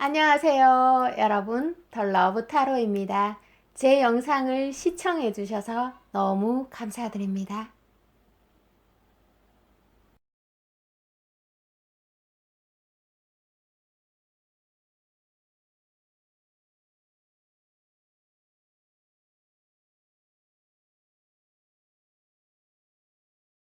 안녕하세요, 여러분. 더 러브 타로입니다. 제 영상을 시청해 주셔서 너무 감사드립니다.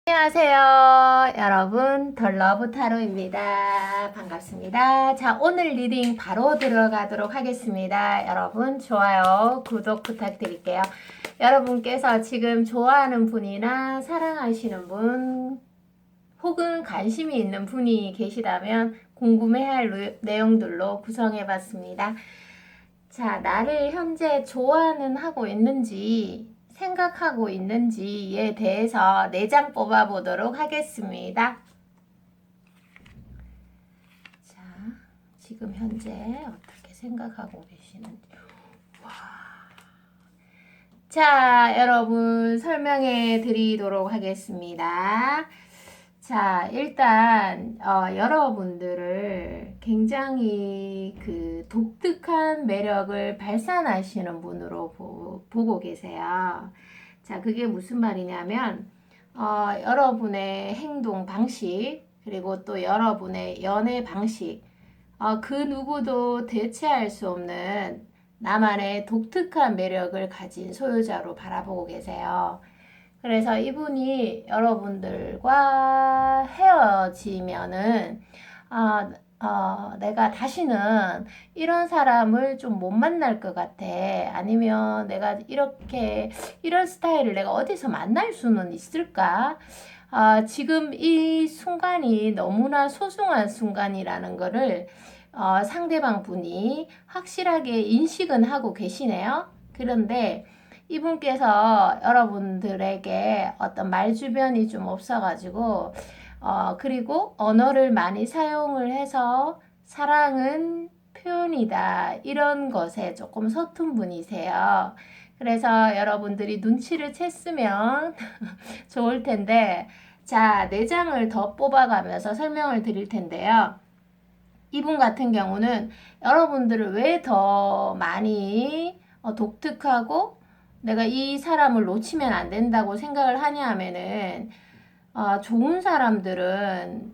안녕하세요, 여러분. 더 러브 타로입니다. 반갑습니다. 자, 오늘 리딩 바로 들어가도록 하겠습니다. 여러분, 좋아요, 구독 부탁드릴게요. 여러분께서 지금 좋아하는 분이나 사랑하시는 분, 혹은 관심이 있는 분이 계시다면 궁금해할 내용들로 구성해 봤습니다. 자, 나를 현재 좋아는 하고 있는지, 생각하고 있는지에 대해서 4장 뽑아 보도록 하겠습니다. 자, 지금 현재 어떻게 생각하고 계시는지. 와. 자, 여러분 설명해 드리도록 하겠습니다. 자, 일단 여러분들을 굉장히 그 독특한 매력을 발산하시는 분으로 보고 계세요. 자, 그게 무슨 말이냐면 여러분의 행동 방식, 그리고 또 여러분의 연애 방식, 그 누구도 대체할 수 없는 나만의 독특한 매력을 가진 소유자로 바라보고 계세요. 그래서 이분이 여러분들과 헤어지면은 내가 다시는 이런 사람을 좀 못 만날 것 같아. 아니면 내가 이런 스타일을 내가 어디서 만날 수는 있을까? 지금 이 순간이 너무나 소중한 순간이라는 거를 상대방 분이 확실하게 인식은 하고 계시네요. 그런데 이분께서 여러분들에게 어떤 말 주변이 좀 없어가지고, 그리고 언어를 많이 사용을 해서 사랑은 표현이다, 이런 것에 조금 서툰 분이세요. 그래서 여러분들이 눈치를 챘으면 좋을 텐데, 자, 4장을 더 뽑아가면서 설명을 드릴 텐데요. 이분 같은 경우는 여러분들을 왜 더 많이 독특하고 내가 이 사람을 놓치면 안 된다고 생각을 하냐 하면은, 좋은 사람들은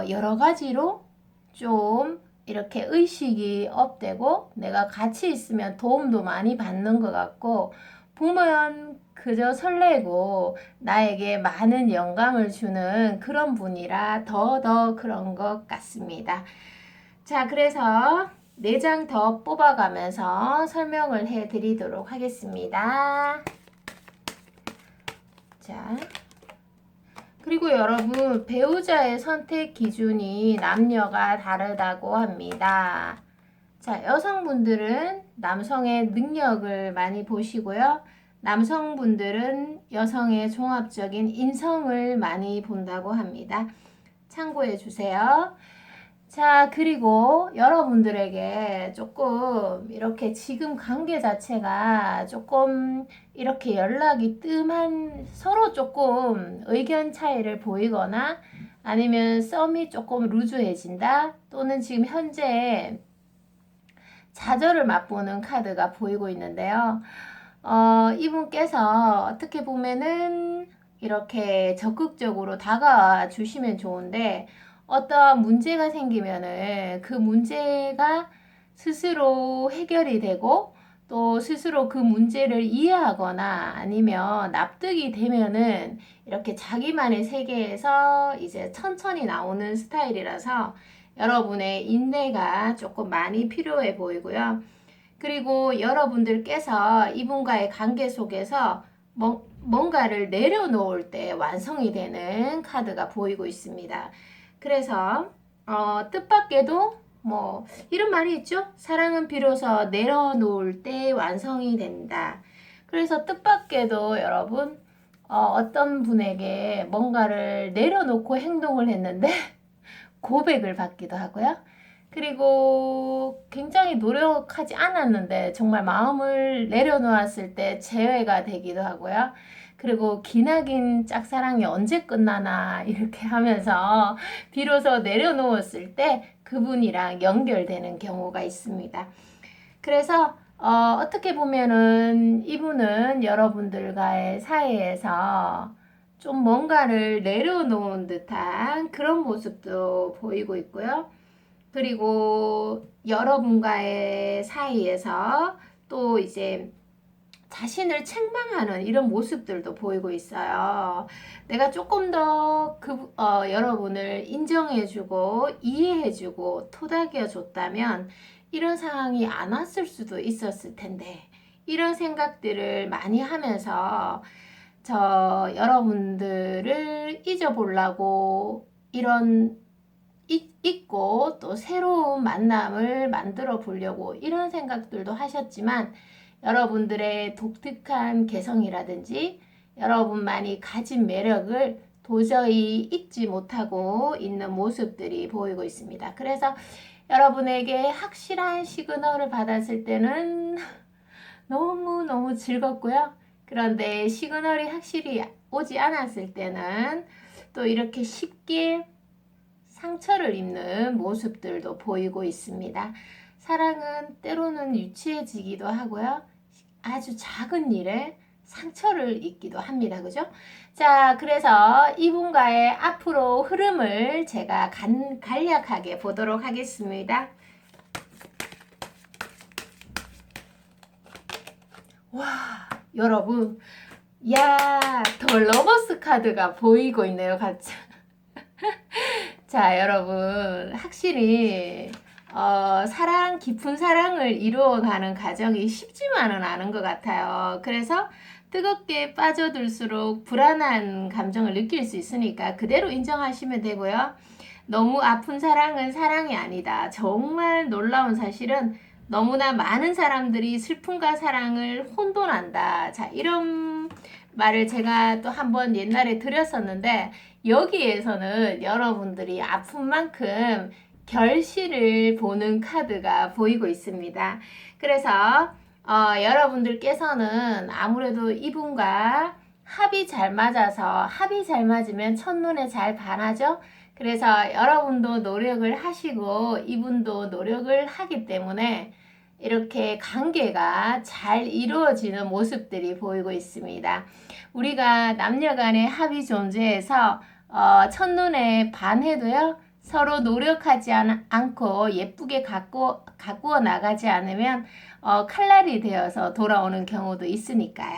여러 가지로 좀 이렇게 의식이 업되고 내가 같이 있으면 도움도 많이 받는 것 같고, 보면 그저 설레고 나에게 많은 영감을 주는 그런 분이라 더 그런 것 같습니다. 자, 그래서 4장 더 뽑아가면서 설명을 해 드리도록 하겠습니다. 자, 그리고 여러분, 배우자의 선택 기준이 남녀가 다르다고 합니다. 자, 여성분들은 남성의 능력을 많이 보시고요. 남성분들은 여성의 종합적인 인성을 많이 본다고 합니다. 참고해 주세요. 자, 그리고 여러분들에게 조금 이렇게 지금 관계 자체가 조금 이렇게 연락이 뜸한, 서로 조금 의견 차이를 보이거나 아니면 썸이 조금 루즈해진다, 또는 지금 현재 좌절을 맛보는 카드가 보이고 있는데요. 이분께서 어떻게 보면은 이렇게 적극적으로 다가와 주시면 좋은데, 어떠한 문제가 생기면은 그 문제가 스스로 해결이 되고 또 스스로 그 문제를 이해하거나 아니면 납득이 되면은 이렇게 자기만의 세계에서 이제 천천히 나오는 스타일이라서 여러분의 인내가 조금 많이 필요해 보이고요. 그리고 여러분들께서 이분과의 관계 속에서 뭔가를 내려놓을 때 완성이 되는 카드가 보이고 있습니다. 그래서 뜻밖에도 뭐 이런 말이 있죠. 사랑은 비로소 내려놓을 때 완성이 된다. 그래서 뜻밖에도 여러분, 어떤 분에게 뭔가를 내려놓고 행동을 했는데 고백을 받기도 하고요. 그리고 굉장히 노력하지 않았는데 정말 마음을 내려놓았을 때 재회가 되기도 하고요. 그리고 기나긴 짝사랑이 언제 끝나나 이렇게 하면서 비로소 내려놓았을 때 그분이랑 연결되는 경우가 있습니다. 그래서 어떻게 보면은 이분은 여러분들과의 사이에서 좀 뭔가를 내려놓은 듯한 그런 모습도 보이고 있고요. 그리고 여러분과의 사이에서 또 이제 자신을 책망하는 이런 모습들도 보이고 있어요. 내가 조금 더 여러분을 인정해주고 이해해주고 토닥여줬다면 이런 상황이 안 왔을 수도 있었을 텐데 이런 생각들을 많이 하면서 여러분들을 잊어보려고 이런 잊고 또 새로운 만남을 만들어 보려고 이런 생각들도 하셨지만 여러분들의 독특한 개성이라든지 여러분만이 가진 매력을 도저히 잊지 못하고 있는 모습들이 보이고 있습니다. 그래서 여러분에게 확실한 시그널을 받았을 때는 너무너무 즐겁고요. 그런데 시그널이 확실히 오지 않았을 때는 또 이렇게 쉽게 상처를 입는 모습들도 보이고 있습니다. 사랑은 때로는 유치해지기도 하고요. 아주 작은 일에 상처를 입기도 합니다. 그죠? 자, 그래서 이분과의 앞으로 흐름을 제가 간략하게 보도록 하겠습니다. 와, 여러분, 야, 더 러버스 카드가 보이고 있네요. 같이. 자, 여러분, 확실히 깊은 사랑을 이루어가는 과정이 쉽지만은 않은 것 같아요. 그래서 뜨겁게 빠져들수록 불안한 감정을 느낄 수 있으니까 그대로 인정하시면 되고요. 너무 아픈 사랑은 사랑이 아니다. 정말 놀라운 사실은 너무나 많은 사람들이 슬픔과 사랑을 혼돈한다. 자, 이런 말을 제가 또 한번 옛날에 드렸었는데 여기에서는 여러분들이 아픈 만큼 결실을 보는 카드가 보이고 있습니다. 그래서 여러분들께서는 아무래도 이분과 합이 잘 맞으면 첫눈에 잘 반하죠. 그래서 여러분도 노력을 하시고 이분도 노력을 하기 때문에 이렇게 관계가 잘 이루어지는 모습들이 보이고 있습니다. 우리가 남녀 간의 합이 존재해서 첫눈에 반해도요, 서로 노력하지 않고 예쁘게 가꾸어 나가지 않으면 칼날이 되어서 돌아오는 경우도 있으니까요.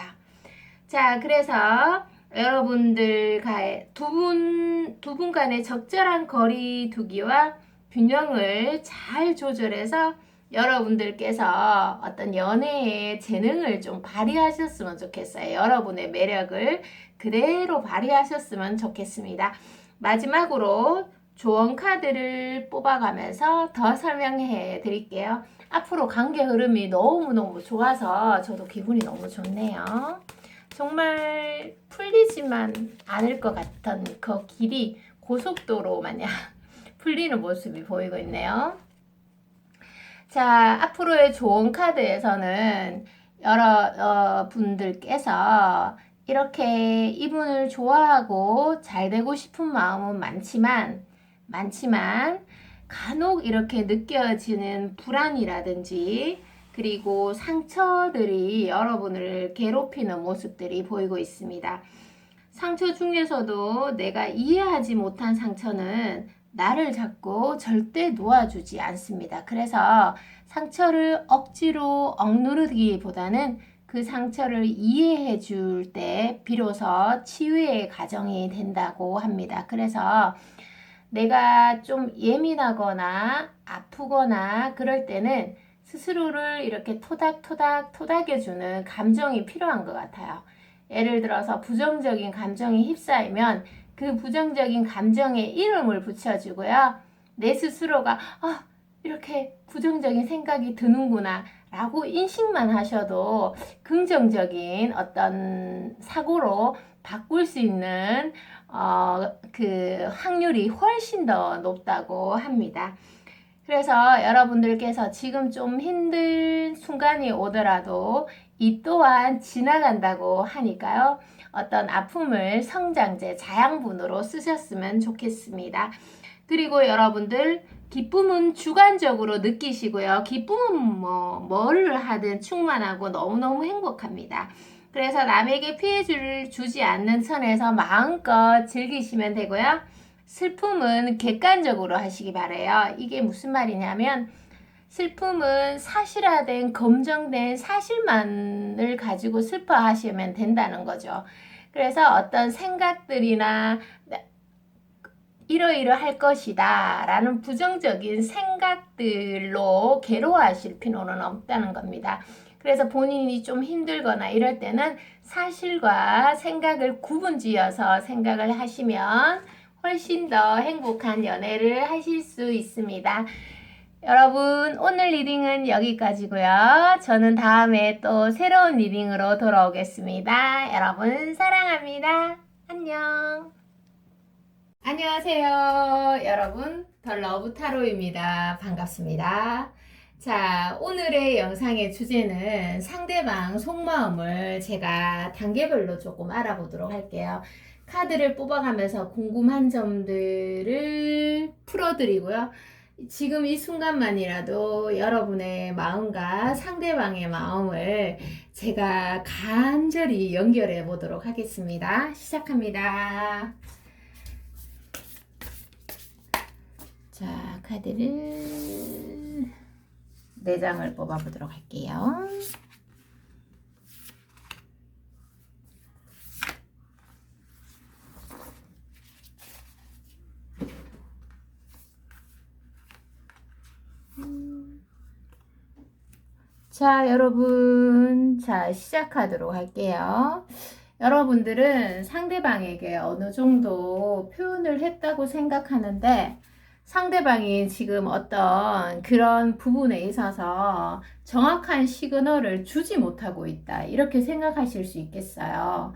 자, 그래서 여러분들과의 두 분 간의 적절한 거리 두기와 균형을 잘 조절해서 여러분들께서 어떤 연애의 재능을 좀 발휘하셨으면 좋겠어요. 여러분의 매력을 그대로 발휘하셨으면 좋겠습니다. 마지막으로 조언 카드를 뽑아가면서 더 설명해 드릴게요. 앞으로 관계 흐름이 너무너무 좋아서 저도 기분이 너무 좋네요. 정말 풀리지만 않을 것 같던 그 길이 고속도로 마냥 풀리는 모습이 보이고 있네요. 자, 앞으로의 조언 카드에서는 여러 분들께서 이렇게 이분을 좋아하고 잘 되고 싶은 마음은 많지만 간혹 이렇게 느껴지는 불안이라든지 그리고 상처들이 여러분을 괴롭히는 모습들이 보이고 있습니다. 상처 중에서도 내가 이해하지 못한 상처는 나를 잡고 절대 놓아주지 않습니다. 그래서 상처를 억지로 억누르기보다는 그 상처를 이해해 줄 때 비로소 치유의 과정이 된다고 합니다. 그래서 내가 좀 예민하거나 아프거나 그럴 때는 스스로를 이렇게 토닥여주는 감정이 필요한 것 같아요. 예를 들어서 부정적인 감정이 휩싸이면 그 부정적인 감정에 이름을 붙여주고요. 내 스스로가 이렇게 부정적인 생각이 드는구나 라고 인식만 하셔도 긍정적인 어떤 사고로 바꿀 수 있는 그 확률이 훨씬 더 높다고 합니다. 그래서 여러분들께서 지금 좀 힘든 순간이 오더라도 이 또한 지나간다고 하니까요. 어떤 아픔을 성장제, 자양분으로 쓰셨으면 좋겠습니다. 그리고 여러분들 기쁨은 주관적으로 느끼시고요. 기쁨은 뭐를 하든 충만하고 너무너무 행복합니다. 그래서 남에게 피해를 주지 않는 선에서 마음껏 즐기시면 되고요. 슬픔은 객관적으로 하시기 바래요. 이게 무슨 말이냐면 슬픔은 사실화된 검증된 사실만을 가지고 슬퍼하시면 된다는 거죠. 그래서 어떤 생각들이나 이러이러할 것이다 라는 부정적인 생각들로 괴로워하실 필요는 없다는 겁니다. 그래서 본인이 좀 힘들거나 이럴 때는 사실과 생각을 구분지어서 생각을 하시면 훨씬 더 행복한 연애를 하실 수 있습니다. 여러분, 오늘 리딩은 여기까지고요. 저는 다음에 또 새로운 리딩으로 돌아오겠습니다. 여러분 사랑합니다. 안녕. 안녕하세요. 여러분, 더 러브 타로입니다. 반갑습니다. 자, 오늘의 영상의 주제는 상대방 속마음을 제가 단계별로 조금 알아보도록 할게요. 카드를 뽑아가면서 궁금한 점들을 풀어드리고요. 지금 이 순간만이라도 여러분의 마음과 상대방의 마음을 제가 간절히 연결해 보도록 하겠습니다. 시작합니다. 자, 카드를 4장을 뽑아보도록 할게요. 자, 여러분, 자, 시작하도록 할게요. 여러분들은 상대방에게 어느 정도 표현을 했다고 생각하는데 상대방이 지금 어떤 그런 부분에 있어서 정확한 시그널을 주지 못하고 있다. 이렇게 생각하실 수 있겠어요.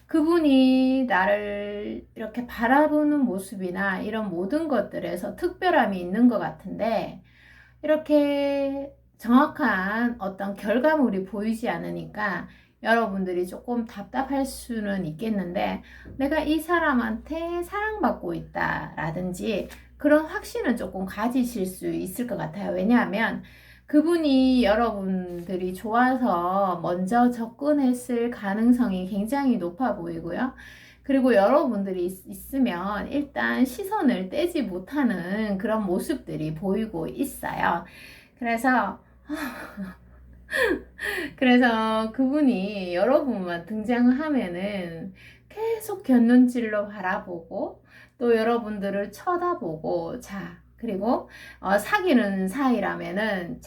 그분이 나를 이렇게 바라보는 모습이나 이런 모든 것들에서 특별함이 있는 것 같은데 이렇게 정확한 어떤 결과물이 보이지 않으니까 여러분들이 조금 답답할 수는 있겠는데 내가 이 사람한테 사랑받고 있다 라든지 그런 확신은 조금 가지실 수 있을 것 같아요. 왜냐하면 그분이 여러분들이 좋아서 먼저 접근했을 가능성이 굉장히 높아 보이고요. 그리고 여러분들이 있으면 일단 시선을 떼지 못하는 그런 모습들이 보이고 있어요. 그래서 그분이 여러분만 등장하면은 계속 곁눈질로 바라보고 또 여러분들을 쳐다보고 그리고 사귀는 사이라면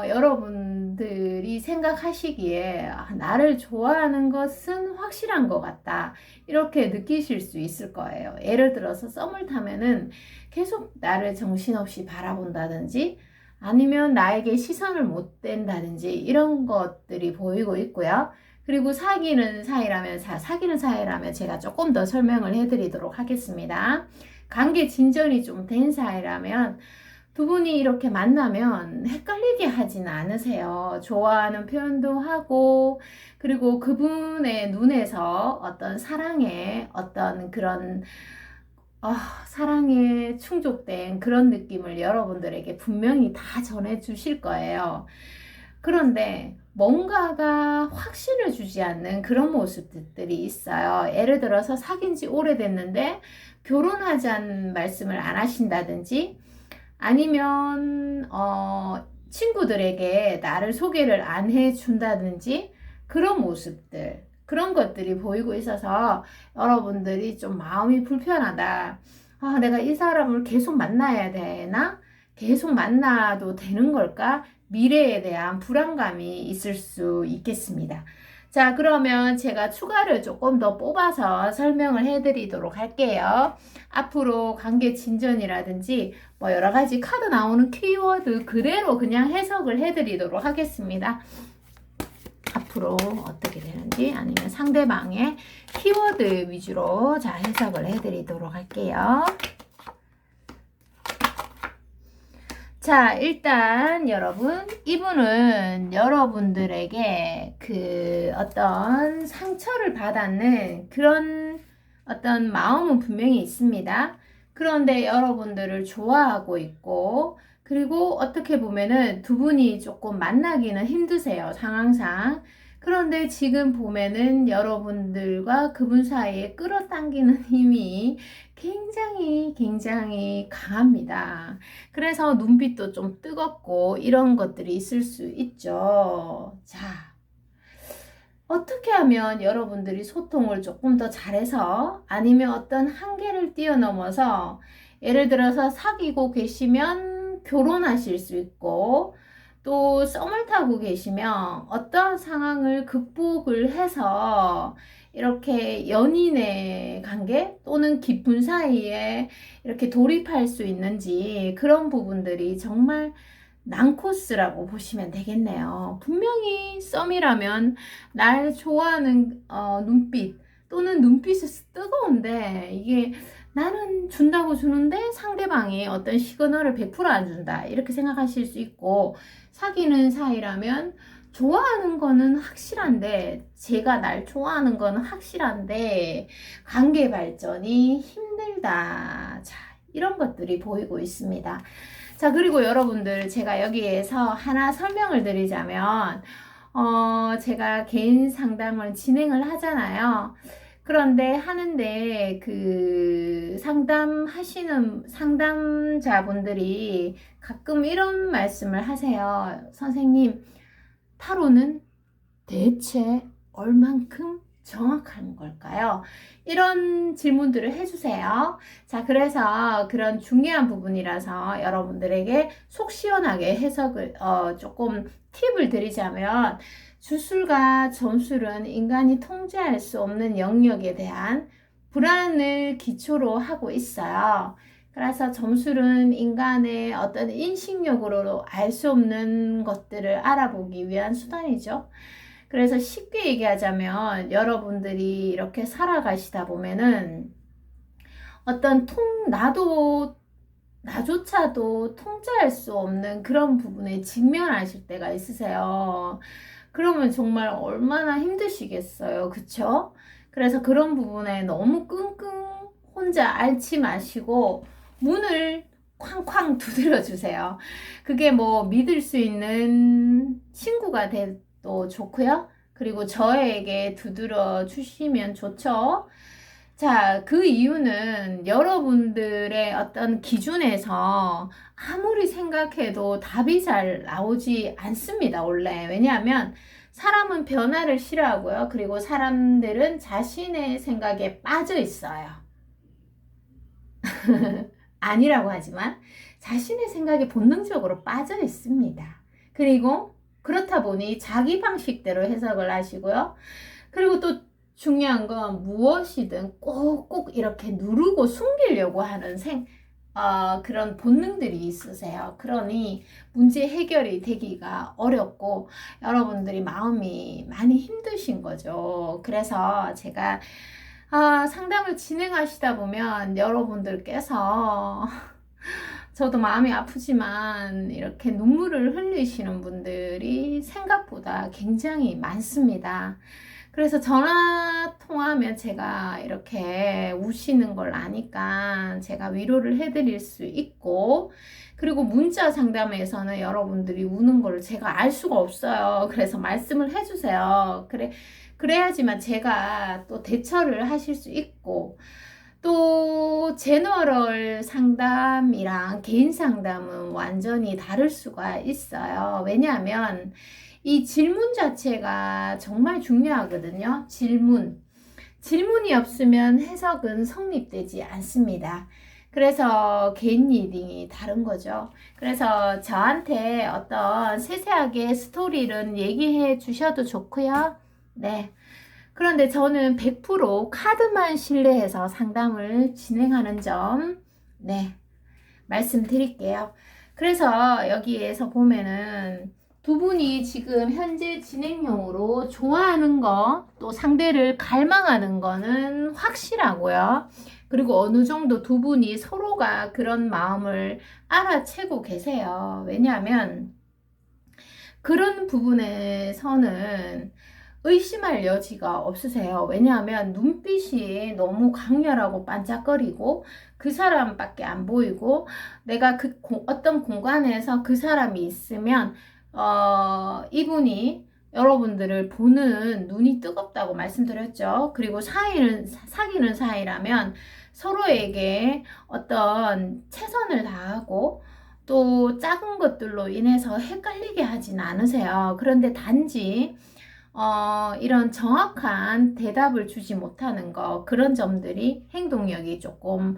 여러분들이 생각하시기에 나를 좋아하는 것은 확실한 것 같다 이렇게 느끼실 수 있을 거예요. 예를 들어서 썸을 타면은 계속 나를 정신없이 바라본다든지 아니면 나에게 시선을 못 댄다든지 이런 것들이 보이고 있고요. 그리고 사귀는 사이라면 제가 조금 더 설명을 해드리도록 하겠습니다. 관계 진전이 좀 된 사이라면 두 분이 이렇게 만나면 헷갈리게 하진 않으세요. 좋아하는 표현도 하고 그리고 그분의 눈에서 어떤 사랑의 어떤 그런 사랑에 충족된 그런 느낌을 여러분들에게 분명히 다 전해 주실 거예요. 그런데 뭔가가 확신을 주지 않는 그런 모습들이 있어요. 예를 들어서 사귄 지 오래됐는데 결혼하자는 말씀을 안 하신다든지 아니면 친구들에게 나를 소개를 안 해준다든지 그런 모습들 그런 것들이 보이고 있어서 여러분들이 좀 마음이 불편하다. 내가 이 사람을 계속 만나야 되나? 계속 만나도 되는 걸까? 미래에 대한 불안감이 있을 수 있겠습니다. 자, 그러면 제가 추가를 조금 더 뽑아서 설명을 해드리도록 할게요. 앞으로 관계 진전이라든지 여러 가지 카드 나오는 키워드 그대로 그냥 해석을 해드리도록 하겠습니다. 앞으로 어떻게 되는지 아니면 상대방의 키워드 위주로 해석을 해드리도록 할게요. 자, 일단 여러분, 이분은 여러분들에게 그 어떤 상처를 받았는 그런 어떤 마음은 분명히 있습니다. 그런데 여러분들을 좋아하고 있고, 그리고 어떻게 보면은 두 분이 조금 만나기는 힘드세요, 상황상. 그런데 지금 보면은 여러분들과 그분 사이에 끌어당기는 힘이 굉장히 강합니다. 그래서 눈빛도 좀 뜨겁고 이런 것들이 있을 수 있죠. 자, 어떻게 하면 여러분들이 소통을 조금 더 잘해서 아니면 어떤 한계를 뛰어넘어서 예를 들어서 사귀고 계시면 결혼하실 수 있고 또 썸을 타고 계시면 어떤 상황을 극복을 해서 이렇게 연인의 관계 또는 깊은 사이에 이렇게 돌입할 수 있는지 그런 부분들이 정말 난코스라고 보시면 되겠네요. 분명히 썸이라면 날 좋아하는 눈빛 또는 눈빛이 뜨거운데 이게 나는 준다고 주는데 상대방이 어떤 시그널을 100%안 준다 이렇게 생각하실 수 있고 사귀는 사이라면 좋아하는 거는 확실한데 제가 날 좋아하는 거는 확실한데 관계 발전이 힘들다. 자, 이런 것들이 보이고 있습니다. 자, 그리고 여러분들 제가 여기에서 하나 설명을 드리자면 제가 개인 상담을 진행을 하잖아요. 그런데 하는데 그 상담하시는 상담자분들이 가끔 이런 말씀을 하세요. 선생님, 타로는 대체 얼만큼 정확한 걸까요? 이런 질문들을 해주세요. 자, 그래서 그런 중요한 부분이라서 여러분들에게 속 시원하게 해석을 조금 팁을 드리자면 주술과 점술은 인간이 통제할 수 없는 영역에 대한 불안을 기초로 하고 있어요. 그래서 점술은 인간의 어떤 인식력으로 알 수 없는 것들을 알아보기 위한 수단이죠. 그래서 쉽게 얘기하자면 여러분들이 이렇게 살아가시다 보면은 어떤 나조차도 통제할 수 없는 그런 부분에 직면하실 때가 있으세요. 그러면 정말 얼마나 힘드시겠어요. 그쵸? 그래서 그런 부분에 너무 끙끙 혼자 앓지 마시고 문을 쾅쾅 두드려 주세요. 그게 뭐 믿을 수 있는 친구가 돼도 좋고요. 그리고 저에게 두드려 주시면 좋죠. 자, 그 이유는 여러분들의 어떤 기준에서 아무리 생각해도 답이 잘 나오지 않습니다, 원래. 왜냐하면 사람은 변화를 싫어하고요. 그리고 사람들은 자신의 생각에 빠져 있어요. 아니라고 하지만 자신의 생각에 본능적으로 빠져 있습니다. 그리고 그렇다 보니 자기 방식대로 해석을 하시고요. 그리고 또 중요한 건 무엇이든 꼭꼭 이렇게 누르고 숨기려고 하는 그런 본능들이 있으세요. 그러니 문제 해결이 되기가 어렵고 여러분들이 마음이 많이 힘드신 거죠. 그래서 제가 상담을 진행하시다 보면 여러분들께서 저도 마음이 아프지만 이렇게 눈물을 흘리시는 분들이 생각보다 굉장히 많습니다. 그래서 전화 통화하면 제가 이렇게 우시는 걸 아니까 제가 위로를 해드릴 수 있고, 그리고 문자 상담에서는 여러분들이 우는 걸 제가 알 수가 없어요. 그래서 말씀을 해주세요. 그래야지만 제가 또 대처를 하실 수 있고, 또 제너럴 상담이랑 개인 상담은 완전히 다를 수가 있어요. 왜냐하면 이 질문 자체가 정말 중요하거든요. 질문이 없으면 해석은 성립되지 않습니다. 그래서 개인 리딩이 다른 거죠. 그래서 저한테 어떤 세세하게 스토리를 얘기해 주셔도 좋고요. 네. 그런데 저는 100% 카드만 신뢰해서 상담을 진행하는 점, 네, 말씀드릴게요. 그래서 여기에서 보면은 두 분이 지금 현재 진행형으로 좋아하는 거, 또 상대를 갈망하는 거는 확실하고요. 그리고 어느 정도 두 분이 서로가 그런 마음을 알아채고 계세요. 왜냐하면 그런 부분에서는 의심할 여지가 없으세요. 왜냐하면 눈빛이 너무 강렬하고 반짝거리고 그 사람밖에 안 보이고 내가 어떤 공간에서 그 사람이 있으면 이분이 여러분들을 보는 눈이 뜨겁다고 말씀드렸죠. 그리고 사귀는 사이라면 서로에게 어떤 최선을 다하고 또 작은 것들로 인해서 헷갈리게 하진 않으세요. 그런데 단지 이런 정확한 대답을 주지 못하는 거, 그런 점들이 행동력이 조금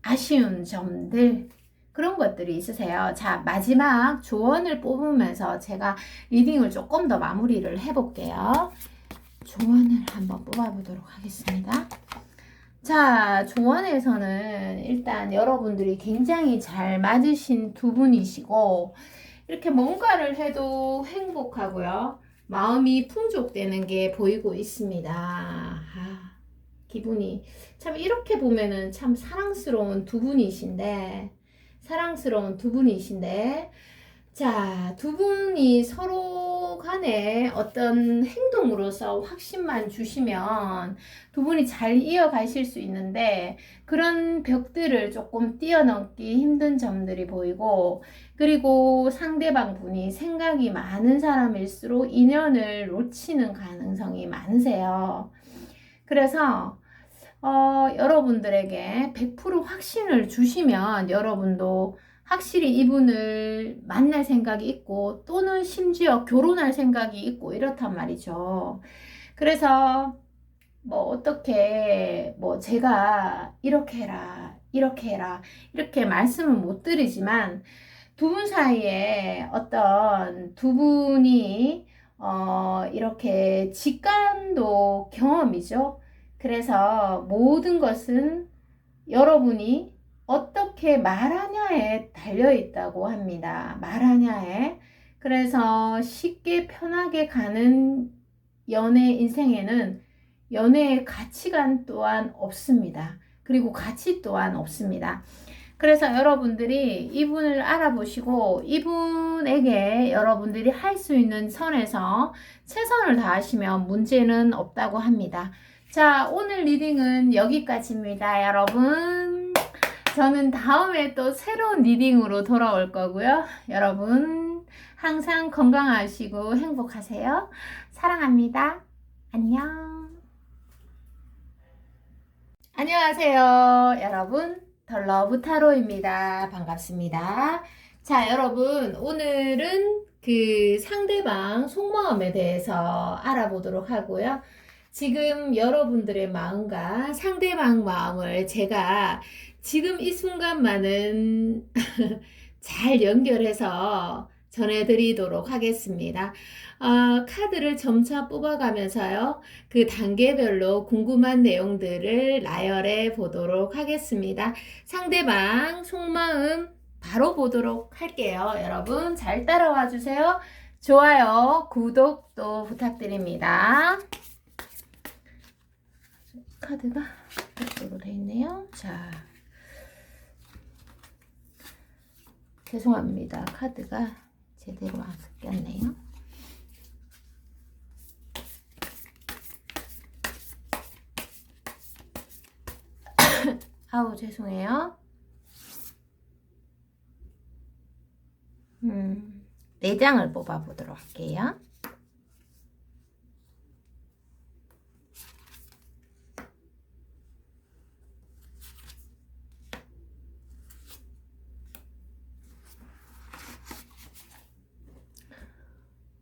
아쉬운 점들, 그런 것들이 있으세요. 자, 마지막 조언을 뽑으면서 제가 리딩을 조금 더 마무리를 해볼게요. 조언을 한번 뽑아보도록 하겠습니다. 자, 조언에서는 일단 여러분들이 굉장히 잘 맞으신 두 분이시고, 이렇게 뭔가를 해도 행복하고요. 마음이 풍족되는 게 보이고 있습니다. 기분이 참 이렇게 보면은 참 사랑스러운 두 분이신데, 자, 두 분이 서로 간에 어떤 행동으로서 확신만 주시면 두 분이 잘 이어가실 수 있는데, 그런 벽들을 조금 뛰어넘기 힘든 점들이 보이고, 그리고 상대방 분이 생각이 많은 사람일수록 인연을 놓치는 가능성이 많으세요. 그래서 여러분들에게 100% 확신을 주시면 여러분도 확실히 이분을 만날 생각이 있고 또는 심지어 결혼할 생각이 있고 이렇단 말이죠. 그래서 뭐 어떻게 뭐 제가 이렇게 해라 이렇게 말씀은 못 드리지만 두 분 사이에 어떤 두 분이 이렇게 직감도 경험이죠. 그래서 모든 것은 여러분이 어떻게 말하냐에 달려 있다고 합니다. 말하냐에. 그래서 쉽게 편하게 가는 연애 인생에는 연애의 가치관 또한 없습니다. 그리고 가치 또한 없습니다. 그래서 여러분들이 이분을 알아보시고 이분에게 여러분들이 할 수 있는 선에서 최선을 다하시면 문제는 없다고 합니다. 자, 오늘 리딩은 여기까지입니다, 여러분. 저는 다음에 또 새로운 리딩으로 돌아올 거고요. 여러분, 항상 건강하시고 행복하세요. 사랑합니다. 안녕. 안녕하세요, 여러분. 더 러브 타로입니다. 반갑습니다. 자, 여러분, 오늘은 그 상대방 속마음에 대해서 알아보도록 하고요. 지금 여러분들의 마음과 상대방 마음을 제가 지금 이 순간만은 잘 연결해서 전해드리도록 하겠습니다. 카드를 점차 뽑아가면서요, 그 단계별로 궁금한 내용들을 나열해 보도록 하겠습니다. 상대방 속마음 바로 보도록 할게요. 여러분 잘 따라와 주세요. 좋아요, 구독도 부탁드립니다. 카드가 이쪽으로 되어 있네요. 자, 죄송합니다. 카드가 제대로 안 섞였네요. 아우, 죄송해요. 4장을 뽑아 보도록 할게요.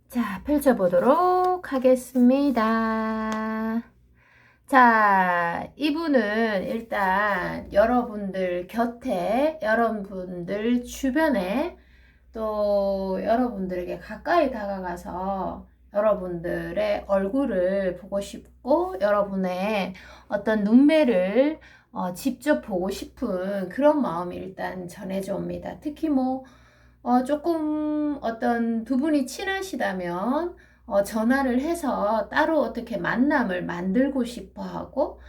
자, 펼쳐보도록 하겠습니다. 자, 이분은 일단 여러분들 곁에, 여러분들 주변에, 또 여러분들에게 가까이 다가가서 여러분들의 얼굴을 보고 싶고 여러분의 어떤 눈매를 직접 보고 싶은 그런 마음이 일단 전해져 옵니다. 특히 뭐 조금 어떤 두 분이 친하시다면 전화를 해서 따로 어떻게 만남을 만들고 싶어 하고,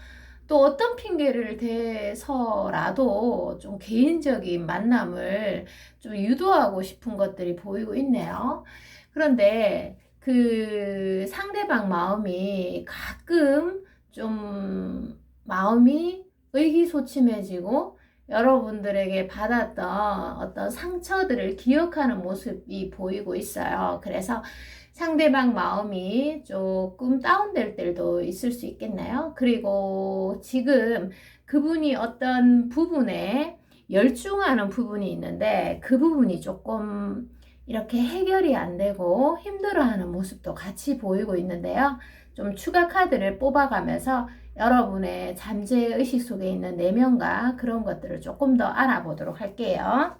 또 어떤 핑계를 대서라도 좀 개인적인 만남을 좀 유도하고 싶은 것들이 보이고 있네요. 그런데 그 상대방 마음이 가끔 좀 마음이 의기소침해지고 여러분들에게 받았던 어떤 상처들을 기억하는 모습이 보이고 있어요. 그래서 상대방 마음이 조금 다운될 때도 있을 수 있겠나요? 그리고 지금 그분이 어떤 부분에 열중하는 부분이 있는데 그 부분이 조금 이렇게 해결이 안 되고 힘들어하는 모습도 같이 보이고 있는데요. 좀 추가 카드를 뽑아가면서 여러분의 잠재의식 속에 있는 내면과 그런 것들을 조금 더 알아보도록 할게요.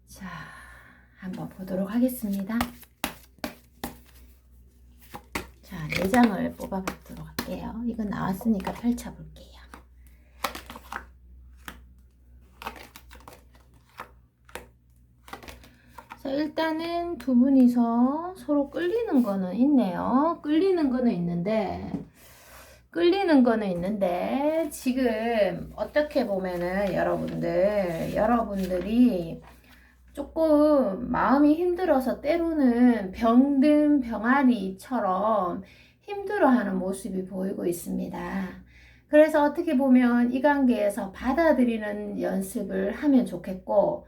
자, 한번 보도록 하겠습니다. 자, 4장을 뽑아보도록 할게요. 이건 나왔으니까 펼쳐볼게요. 자, 일단은 두 분이서 서로 끌리는 거는 있네요. 끌리는 거는 있는데 지금 어떻게 보면은 여러분들이 조금 마음이 힘들어서 때로는 병든 병아리처럼 힘들어하는 모습이 보이고 있습니다. 그래서 어떻게 보면 이 관계에서 받아들이는 연습을 하면 좋겠고,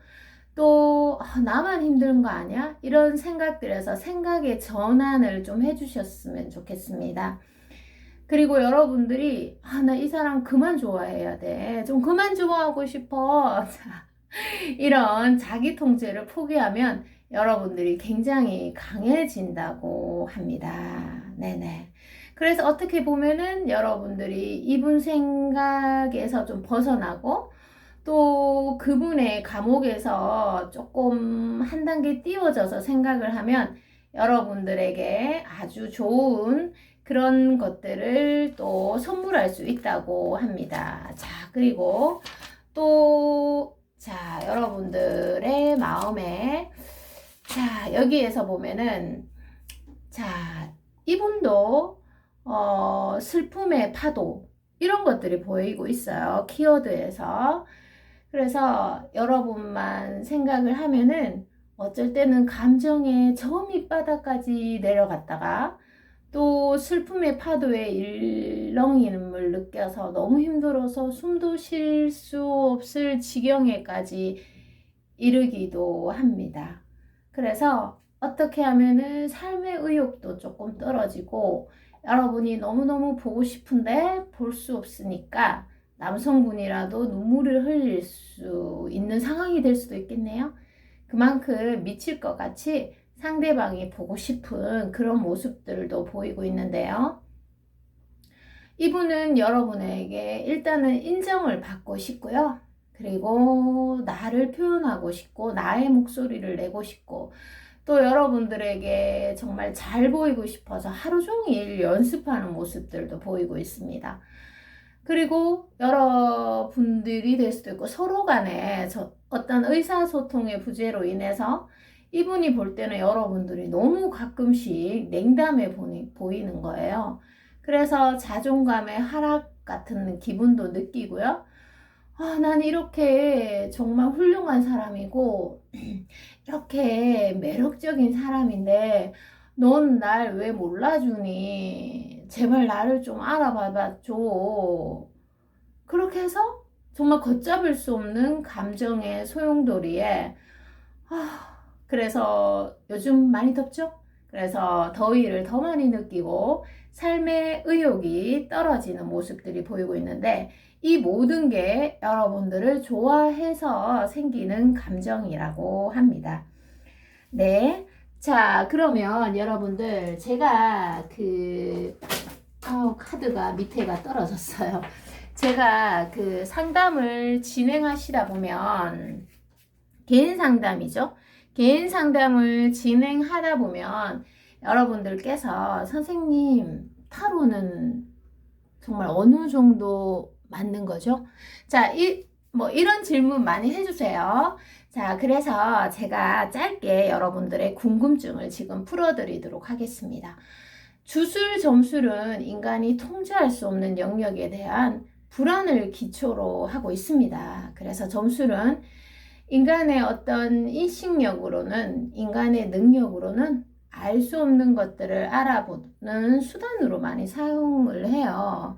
또 나만 힘든 거 아니야? 이런 생각들에서 생각의 전환을 좀 해주셨으면 좋겠습니다. 그리고 여러분들이 나 이 사람 그만 좋아해야 돼. 좀 그만 좋아하고 싶어. 이런 자기 통제를 포기하면 여러분들이 굉장히 강해진다고 합니다. 네네. 그래서 어떻게 보면은 여러분들이 이분 생각에서 좀 벗어나고 또 그분의 감옥에서 조금 한 단계 띄워져서 생각을 하면 여러분들에게 아주 좋은 그런 것들을 또 선물할 수 있다고 합니다. 자, 그리고 또 자, 여러분들의 마음에 자, 여기에서 보면은 자, 이분도 슬픔의 파도 이런 것들이 보이고 있어요. 키워드에서. 그래서 여러분만 생각을 하면은 어쩔 때는 감정의 저 밑바닥까지 내려갔다가 또 슬픔의 파도에 일렁임을 느껴서 너무 힘들어서 숨도 쉴 수 없을 지경에까지 이르기도 합니다. 그래서 어떻게 하면은 삶의 의욕도 조금 떨어지고 여러분이 너무너무 보고 싶은데 볼 수 없으니까 남성분이라도 눈물을 흘릴 수 있는 상황이 될 수도 있겠네요. 그만큼 미칠 것 같이 상대방이 보고 싶은 그런 모습들도 보이고 있는데요. 이분은 여러분에게 일단은 인정을 받고 싶고요. 그리고 나를 표현하고 싶고 나의 목소리를 내고 싶고 또 여러분들에게 정말 잘 보이고 싶어서 하루 종일 연습하는 모습들도 보이고 있습니다. 그리고 여러분들이 될 수도 있고 서로 간에 어떤 의사소통의 부재로 인해서 이분이 볼 때는 여러분들이 너무 가끔씩 냉담해 보이는 거예요. 그래서 자존감의 하락 같은 기분도 느끼고요. 난 이렇게 정말 훌륭한 사람이고 이렇게 매력적인 사람인데 넌 날 왜 몰라주니? 제발 나를 좀 알아봐 줘. 그렇게 해서 정말 걷잡을 수 없는 감정의 소용돌이에 그래서 요즘 많이 덥죠? 그래서 더위를 더 많이 느끼고 삶의 의욕이 떨어지는 모습들이 보이고 있는데 이 모든 게 여러분들을 좋아해서 생기는 감정이라고 합니다. 네. 자, 그러면 여러분들 제가 카드가 밑에가 떨어졌어요. 제가 그 상담을 진행하시다 보면 개인 상담이죠. 개인 상담을 진행하다 보면 여러분들께서 선생님 타로는 정말 어느 정도 맞는 거죠? 자, 이런 질문 많이 해주세요. 자, 그래서 제가 짧게 여러분들의 궁금증을 지금 풀어드리도록 하겠습니다. 주술 점술은 인간이 통제할 수 없는 영역에 대한 불안을 기초로 하고 있습니다. 그래서 점술은 인간의 어떤 인식력으로는, 인간의 능력으로는 알 수 없는 것들을 알아보는 수단으로 많이 사용을 해요.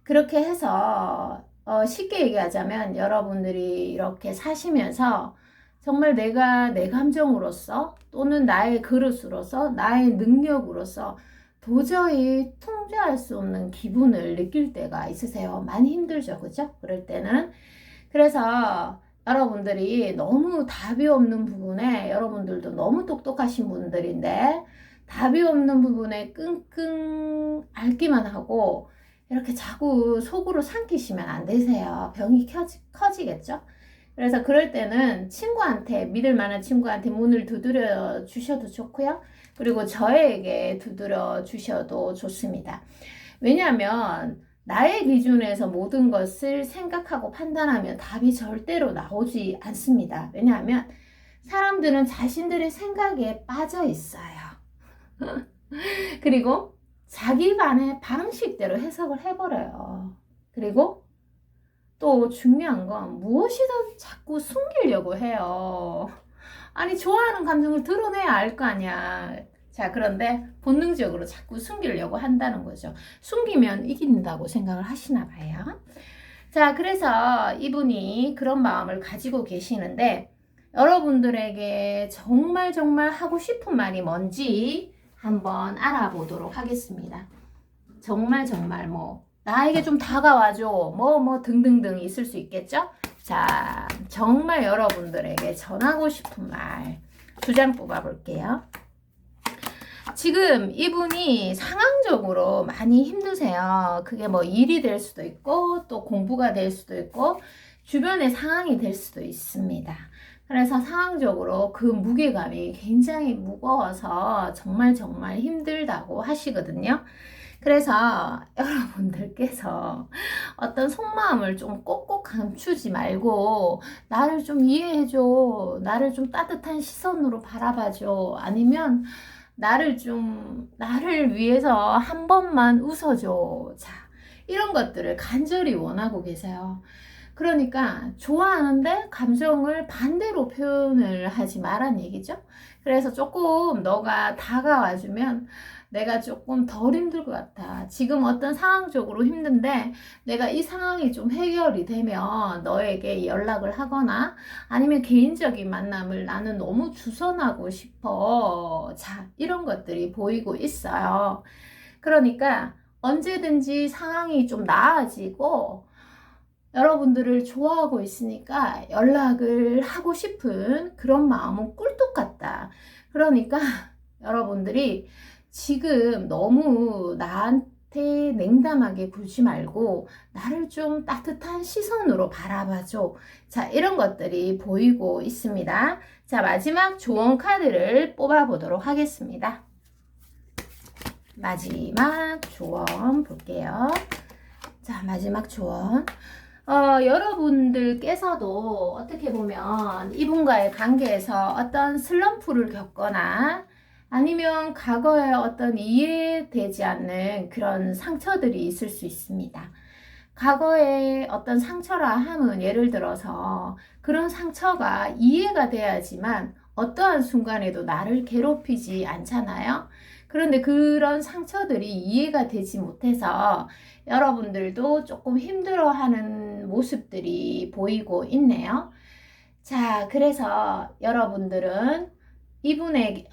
그렇게 해서 쉽게 얘기하자면 여러분들이 이렇게 사시면서 정말 내가 내 감정으로서 또는 나의 그릇으로서 나의 능력으로서 도저히 통제할 수 없는 기분을 느낄 때가 있으세요. 많이 힘들죠, 그죠? 그럴 때는. 그래서 여러분들이 너무 답이 없는 부분에, 여러분들도 너무 똑똑하신 분들인데 답이 없는 부분에 끙끙 앓기만 하고 이렇게 자꾸 속으로 삼키시면 안 되세요. 병이 커지겠죠? 그래서 그럴 때는 친구한테, 믿을 만한 친구한테 문을 두드려 주셔도 좋고요. 그리고 저에게 두드려 주셔도 좋습니다. 왜냐하면 나의 기준에서 모든 것을 생각하고 판단하면 답이 절대로 나오지 않습니다. 왜냐하면 사람들은 자신들의 생각에 빠져 있어요. 그리고 자기만의 방식대로 해석을 해버려요. 그리고 또 중요한 건 무엇이든 자꾸 숨기려고 해요. 아니, 좋아하는 감정을 드러내야 알 거 아니야. 자, 그런데 본능적으로 자꾸 숨기려고 한다는 거죠. 숨기면 이긴다고 생각을 하시나 봐요. 자, 그래서 이분이 그런 마음을 가지고 계시는데 여러분들에게 정말 정말 하고 싶은 말이 뭔지 한번 알아보도록 하겠습니다. 정말 정말 나에게 좀 다가와줘 뭐 등등등 있을 수 있겠죠? 자, 정말 여러분들에게 전하고 싶은 말 2장 뽑아 볼게요. 지금 이분이 상황적으로 많이 힘드세요. 그게 일이 될 수도 있고 또 공부가 될 수도 있고 주변의 상황이 될 수도 있습니다. 그래서 상황적으로 그 무게감이 굉장히 무거워서 정말 정말 힘들다고 하시거든요. 그래서 여러분들께서 어떤 속마음을 좀 꼭꼭 감추지 말고 나를 좀 이해해줘, 나를 좀 따뜻한 시선으로 바라봐줘, 아니면 나를 위해서 한 번만 웃어줘. 자, 이런 것들을 간절히 원하고 계세요. 그러니까 좋아하는데 감정을 반대로 표현을 하지 말란 얘기죠. 그래서 조금 너가 다가와주면 내가 조금 덜 힘들 것 같아. 지금 어떤 상황적으로 힘든데 내가 이 상황이 좀 해결이 되면 너에게 연락을 하거나 아니면 개인적인 만남을 나는 너무 주선하고 싶어. 자, 이런 것들이 보이고 있어요. 그러니까 언제든지 상황이 좀 나아지고 여러분들을 좋아하고 있으니까 연락을 하고 싶은 그런 마음은 꿀떡 같다. 그러니까 여러분들이 지금 너무 나한테 냉담하게 굴지 말고 나를 좀 따뜻한 시선으로 바라봐줘. 자, 이런 것들이 보이고 있습니다. 자, 마지막 조언 카드를 뽑아보도록 하겠습니다. 마지막 조언 볼게요. 자, 마지막 조언. 여러분들께서도 어떻게 보면 이분과의 관계에서 어떤 슬럼프를 겪거나 아니면 과거에 어떤 이해되지 않는 그런 상처들이 있을 수 있습니다. 과거에 어떤 상처라 함은 예를 들어서 그런 상처가 이해가 돼야지만 어떠한 순간에도 나를 괴롭히지 않잖아요. 그런데 그런 상처들이 이해가 되지 못해서 여러분들도 조금 힘들어하는 모습들이 보이고 있네요. 자, 그래서 여러분들은 이분에게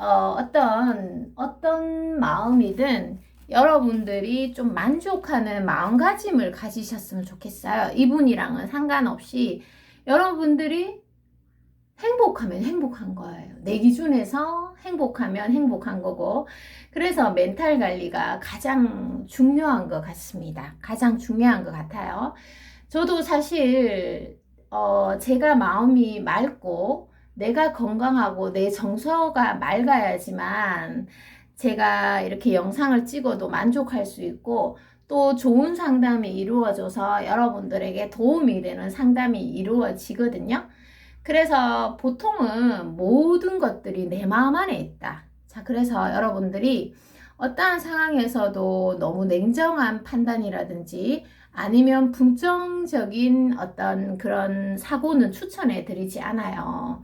어떤 마음이든 여러분들이 좀 만족하는 마음가짐을 가지셨으면 좋겠어요. 이분이랑은 상관없이 여러분들이 행복하면 행복한 거예요. 내 기준에서 행복하면 행복한 거고, 그래서 멘탈 관리가 가장 중요한 것 같습니다. 가장 중요한 것 같아요. 저도 사실 제가 마음이 맑고 내가 건강하고 내 정서가 맑아야지만 제가 이렇게 영상을 찍어도 만족할 수 있고 또 좋은 상담이 이루어져서 여러분들에게 도움이 되는 상담이 이루어지거든요. 그래서 보통은 모든 것들이 내 마음 안에 있다. 자, 그래서 여러분들이 어떠한 상황에서도 너무 냉정한 판단이라든지 아니면 긍정적인 어떤 그런 사고는 추천해 드리지 않아요.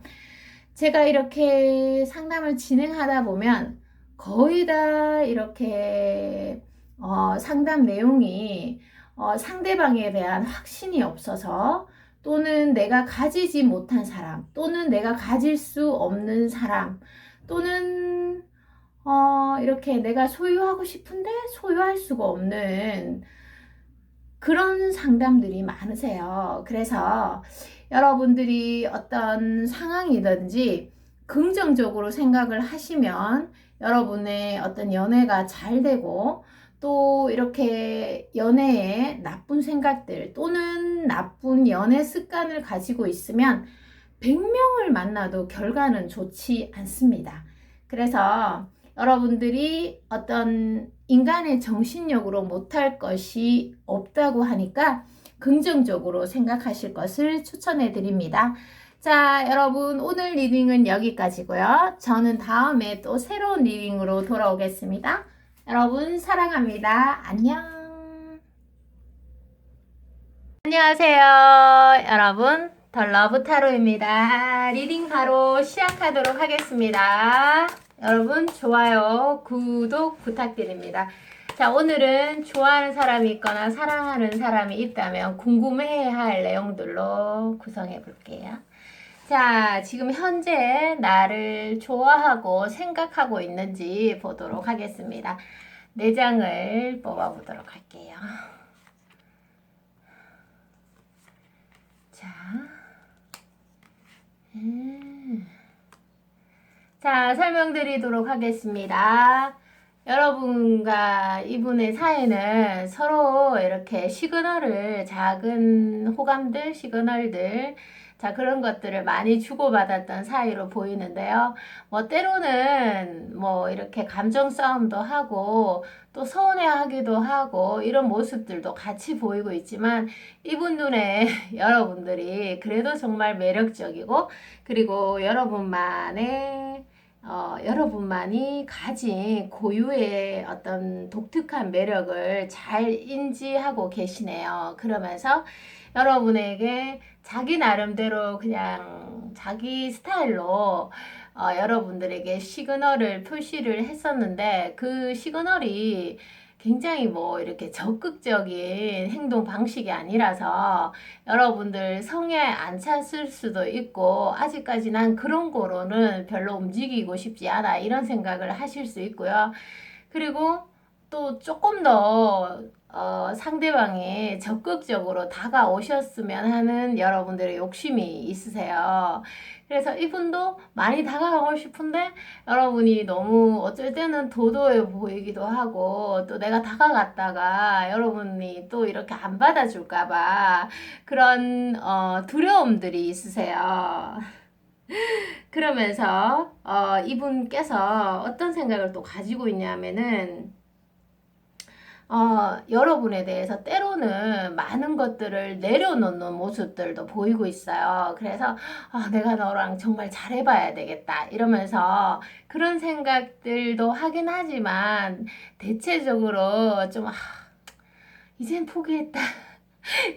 제가 이렇게 상담을 진행하다 보면 거의 다 이렇게 상담 내용이 상대방에 대한 확신이 없어서 또는 내가 가지지 못한 사람 또는 내가 가질 수 없는 사람 또는 이렇게 내가 소유하고 싶은데 소유할 수가 없는 그런 상담들이 많으세요. 그래서 여러분들이 어떤 상황이든지 긍정적으로 생각을 하시면 여러분의 어떤 연애가 잘 되고 또 이렇게 연애에 나쁜 생각들 또는 나쁜 연애 습관을 가지고 있으면 100명을 만나도 결과는 좋지 않습니다. 그래서 여러분들이 어떤 인간의 정신력으로 못할 것이 없다고 하니까 긍정적으로 생각하실 것을 추천해 드립니다. 자, 여러분 오늘 리딩은 여기까지고요. 저는 다음에 또 새로운 리딩으로 돌아오겠습니다. 여러분 사랑합니다. 안녕. 안녕하세요, 여러분. 더 러브 타로입니다. 리딩 바로 시작하도록 하겠습니다. 여러분 좋아요, 구독 부탁드립니다. 자, 오늘은 좋아하는 사람이 있거나 사랑하는 사람이 있다면 궁금해할 내용들로 구성해 볼게요. 자, 지금 현재 나를 좋아하고 생각하고 있는지 보도록 하겠습니다. 4장을 뽑아 보도록 할게요. 자, 자, 설명드리도록 하겠습니다. 여러분과 이분의 사이는 서로 이렇게 시그널을, 작은 호감들, 시그널들, 자, 그런 것들을 많이 주고받았던 사이로 보이는데요. 뭐, 때로는 뭐, 이렇게 감정 싸움도 하고, 또 서운해하기도 하고, 이런 모습들도 같이 보이고 있지만, 이분 눈에 여러분들이 그래도 정말 매력적이고, 그리고 여러분만이 가진 고유의 어떤 독특한 매력을 잘 인지하고 계시네요. 그러면서 여러분에게 자기 나름대로 그냥 자기 스타일로 여러분들에게 시그널을 표시를 했었는데 그 시그널이 굉장히 뭐 이렇게 적극적인 행동 방식이 아니라서 여러분들 성에 안 찼을 수도 있고 아직까지 난 그런 거로는 별로 움직이고 싶지 않아 이런 생각을 하실 수 있고요. 그리고 또 조금 더 상대방이 적극적으로 다가오셨으면 하는 여러분들의 욕심이 있으세요. 그래서 이분도 많이 다가가고 싶은데 여러분이 너무 어쩔 때는 도도해 보이기도 하고 또 내가 다가갔다가 여러분이 또 이렇게 안 받아줄까봐 그런 두려움들이 있으세요. 그러면서 이분께서 어떤 생각을 또 가지고 있냐면은 여러분에 대해서 때로는 많은 것들을 내려놓는 모습들도 보이고 있어요. 그래서 내가 너랑 정말 잘해봐야 되겠다 이러면서 그런 생각들도 하긴 하지만 대체적으로 좀 이젠 포기했다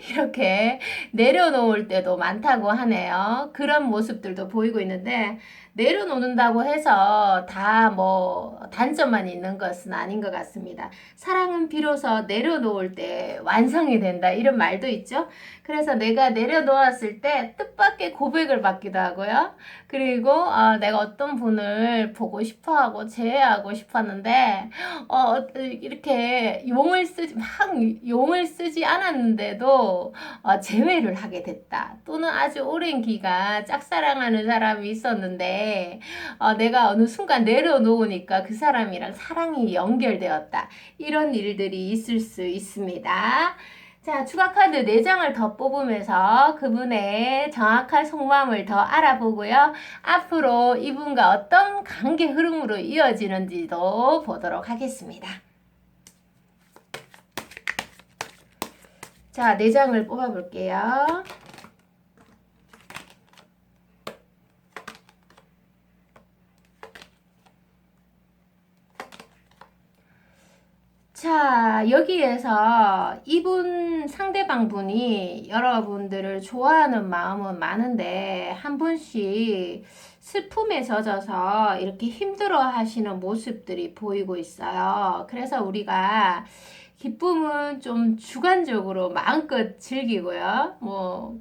이렇게 내려놓을 때도 많다고 하네요. 그런 모습들도 보이고 있는데 내려놓는다고 해서 다 뭐 단점만 있는 것은 아닌 것 같습니다. 사랑은 비로소 내려놓을 때 완성이 된다 이런 말도 있죠. 그래서 내가 내려놓았을 때 뜻밖의 고백을 받기도 하고요. 그리고 내가 어떤 분을 보고 싶어하고 재회하고 싶었는데 이렇게 용을 쓰지 않았는데도 재회를 하게 됐다. 또는 아주 오랜 기간 짝사랑하는 사람이 있었는데 내가 어느 순간 내려놓으니까 그 사람이랑 사랑이 연결되었다. 이런 일들이 있을 수 있습니다. 자, 추가 카드 4장을 더 뽑으면서 그분의 정확한 속마음을 더 알아보고요. 앞으로 이분과 어떤 관계 흐름으로 이어지는지도 보도록 하겠습니다. 자, 4장을 뽑아볼게요. 여기에서 이분 상대방분이 여러분들을 좋아하는 마음은 많은데 한 분씩 슬픔에 젖어서 이렇게 힘들어 하시는 모습들이 보이고 있어요. 그래서 우리가 기쁨은 좀 주관적으로 마음껏 즐기고요. 뭐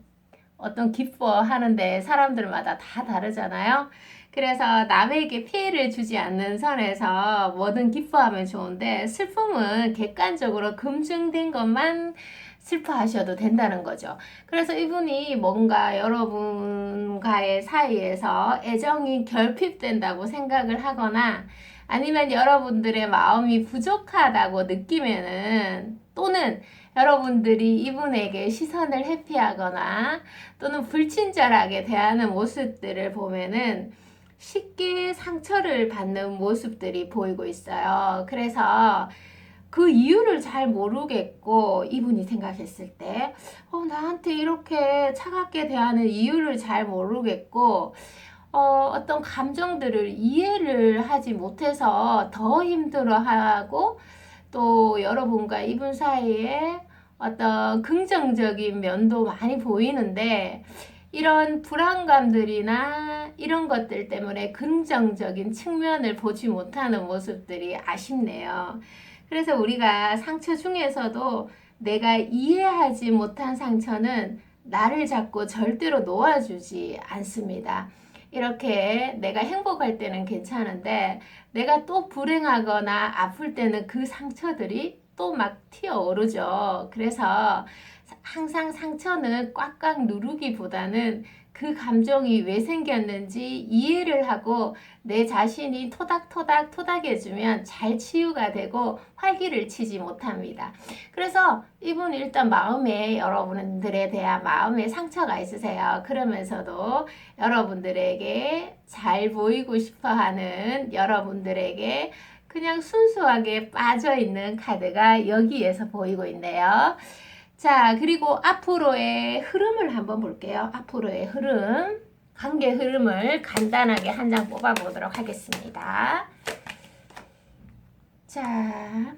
어떤 기뻐하는데 사람들마다 다 다르잖아요. 그래서 남에게 피해를 주지 않는 선에서 뭐든 기뻐하면 좋은데 슬픔은 객관적으로 검증된 것만 슬퍼하셔도 된다는 거죠. 그래서 이분이 뭔가 여러분과의 사이에서 애정이 결핍된다고 생각을 하거나 아니면 여러분들의 마음이 부족하다고 느끼면은 또는 여러분들이 이분에게 시선을 회피하거나 또는 불친절하게 대하는 모습들을 보면은 쉽게 상처를 받는 모습들이 보이고 있어요. 그래서 그 이유를 잘 모르겠고 이분이 생각했을 때 나한테 이렇게 차갑게 대하는 이유를 잘 모르겠고 어떤 감정들을 이해를 하지 못해서 더 힘들어하고 또 여러분과 이분 사이에 어떤 긍정적인 면도 많이 보이는데 이런 불안감들이나 이런 것들 때문에 긍정적인 측면을 보지 못하는 모습들이 아쉽네요. 그래서 우리가 상처 중에서도 내가 이해하지 못한 상처는 나를 잡고 절대로 놓아주지 않습니다. 이렇게 내가 행복할 때는 괜찮은데 내가 또 불행하거나 아플 때는 그 상처들이 또 막 튀어오르죠. 그래서 항상 상처는 꽉꽉 누르기보다는 그 감정이 왜 생겼는지 이해를 하고 내 자신이 토닥토닥 토닥여주면 잘 치유가 되고 활기를 치지 못합니다. 그래서 이분 일단 마음에 여러분들에 대한 마음에 상처가 있으세요. 그러면서도 여러분들에게 잘 보이고 싶어 하는 여러분들에게 그냥 순수하게 빠져있는 카드가 여기에서 보이고 있네요. 자, 그리고 앞으로의 흐름을 한번 볼게요. 앞으로의 흐름, 관계 흐름을 간단하게 한 장 뽑아보도록 하겠습니다. 자,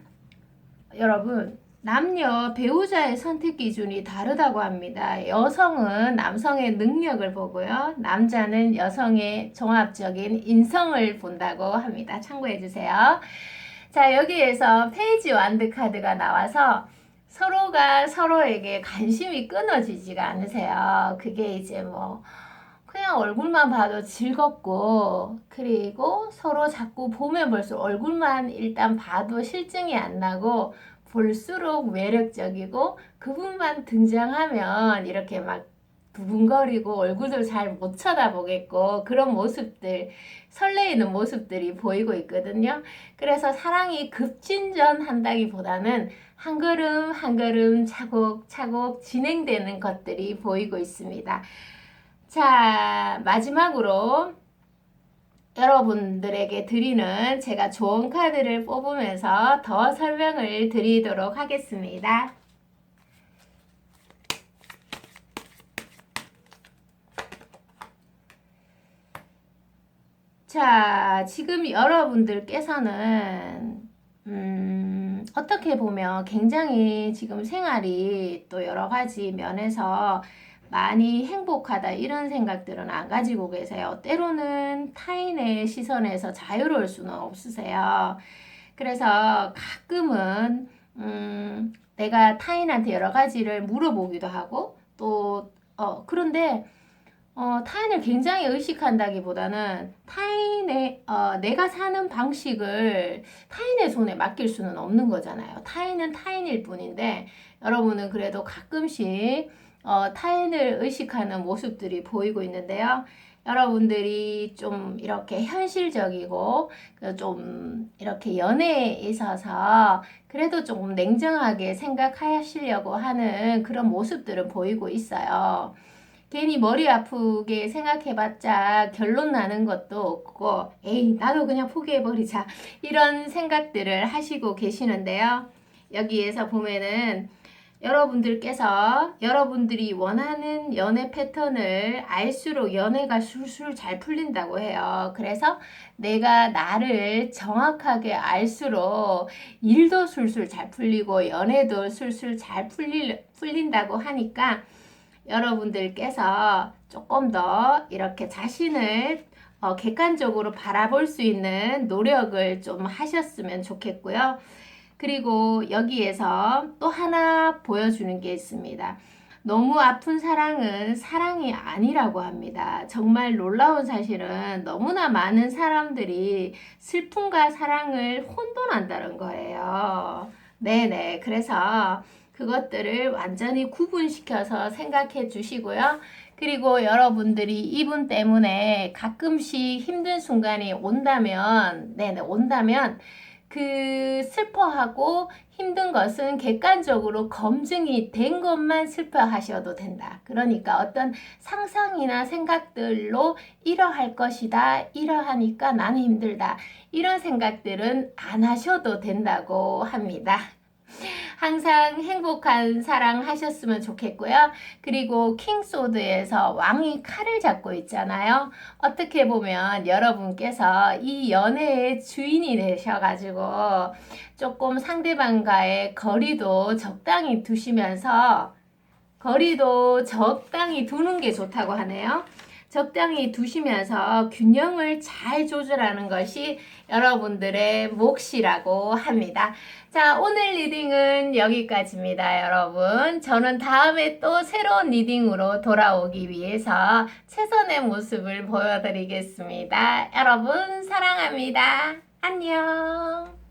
여러분, 남녀 배우자의 선택 기준이 다르다고 합니다. 여성은 남성의 능력을 보고요. 남자는 여성의 종합적인 인성을 본다고 합니다. 참고해 주세요. 자, 여기에서 페이지 완드 카드가 나와서 서로가 서로에게 관심이 끊어지지가 않으세요. 그게 이제 뭐 그냥 얼굴만 봐도 즐겁고 그리고 서로 자꾸 보면 볼수록 얼굴만 일단 봐도 실증이 안 나고 볼수록 매력적이고 그분만 등장하면 이렇게 막 두근거리고 얼굴도 잘 못 쳐다보겠고 그런 모습들 설레이는 모습들이 보이고 있거든요. 그래서 사랑이 급진전한다기보다는 한 걸음 한 걸음 차곡차곡 진행되는 것들이 보이고 있습니다. 자, 마지막으로 여러분들에게 드리는 제가 좋은 카드를 뽑으면서 더 설명을 드리도록 하겠습니다. 자, 지금 여러분들께서는 어떻게 보면 굉장히 지금 생활이 또 여러 가지 면에서 많이 행복하다 이런 생각들은 안 가지고 계세요. 때로는 타인의 시선에서 자유로울 수는 없으세요. 그래서 가끔은 내가 타인한테 여러 가지를 물어보기도 하고 또 그런데 타인을 굉장히 의식한다기보다는 내가 사는 방식을 타인의 손에 맡길 수는 없는 거잖아요. 타인은 타인일 뿐인데, 여러분은 그래도 가끔씩, 타인을 의식하는 모습들이 보이고 있는데요. 여러분들이 좀 이렇게 현실적이고, 좀 이렇게 연애에 있어서 그래도 조금 냉정하게 생각하시려고 하는 그런 모습들은 보이고 있어요. 괜히 머리 아프게 생각해봤자 결론 나는 것도 없고 에이 나도 그냥 포기해버리자 이런 생각들을 하시고 계시는데요. 여기에서 보면은 여러분들께서 여러분들이 원하는 연애 패턴을 알수록 연애가 술술 잘 풀린다고 해요. 그래서 내가 나를 정확하게 알수록 일도 술술 잘 풀리고 연애도 술술 잘 풀린다고 하니까 여러분들께서 조금 더 이렇게 자신을 객관적으로 바라볼 수 있는 노력을 좀 하셨으면 좋겠고요. 그리고 여기에서 또 하나 보여주는 게 있습니다. 너무 아픈 사랑은 사랑이 아니라고 합니다. 정말 놀라운 사실은 너무나 많은 사람들이 슬픔과 사랑을 혼돈한다는 거예요. 네네. 그래서 그것들을 완전히 구분시켜서 생각해 주시고요. 그리고 여러분들이 이분 때문에 가끔씩 힘든 순간이 온다면, 네네, 온다면 그 슬퍼하고 힘든 것은 객관적으로 검증이 된 것만 슬퍼하셔도 된다. 그러니까 어떤 상상이나 생각들로 이러할 것이다. 이러하니까 나는 힘들다. 이런 생각들은 안 하셔도 된다고 합니다. 항상 행복한 사랑 하셨으면 좋겠고요. 그리고 킹소드에서 왕이 칼을 잡고 있잖아요. 어떻게 보면 여러분께서 이 연애의 주인이 되셔가지고 조금 상대방과의 거리도 적당히 두시면서 거리도 적당히 두는 게 좋다고 하네요. 적당히 두시면서 균형을 잘 조절하는 것이 여러분들의 몫이라고 합니다. 자, 오늘 리딩은 여기까지입니다, 여러분. 저는 다음에 또 새로운 리딩으로 돌아오기 위해서 최선의 모습을 보여드리겠습니다. 여러분, 사랑합니다. 안녕.